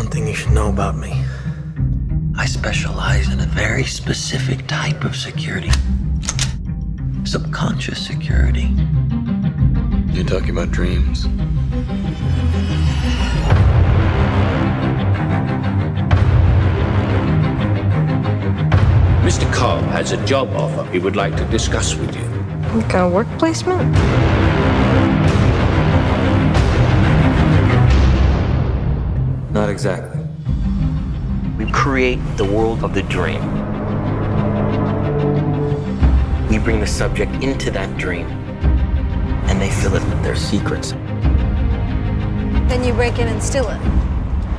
something you should know about me. I specialize in a very specific type of security. Subconscious security. You're talking about dreams. Mr. Cobb has a job offer he would like to discuss with you. Like a work placement? Not exactly. We create the world of the dream. We bring the subject into that dream, and they fill it with their secrets. Then you break in and steal it.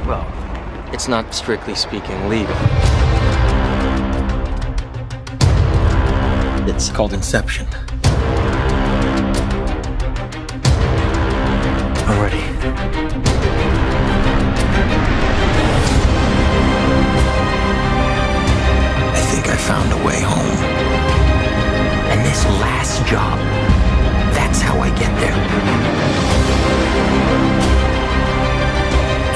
Well, it's not strictly speaking legal. It's called Inception. Already. I think I found a way home. And this last job, that's how I get there.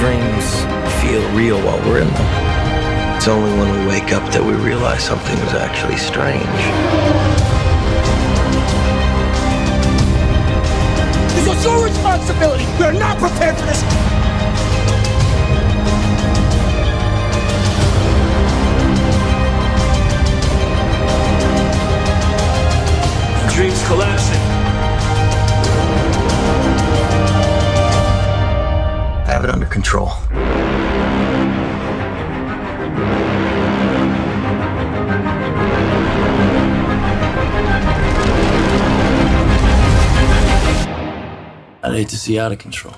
Dreams feel real while we're in them. It's only when we wake up that we realize something is actually strange. This was your responsibility. We are not prepared for this. The dream's collapsing. I have it under control. I'd hate to see out of control.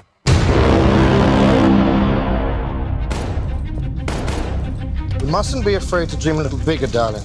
You mustn't be afraid to dream a little bigger, darling.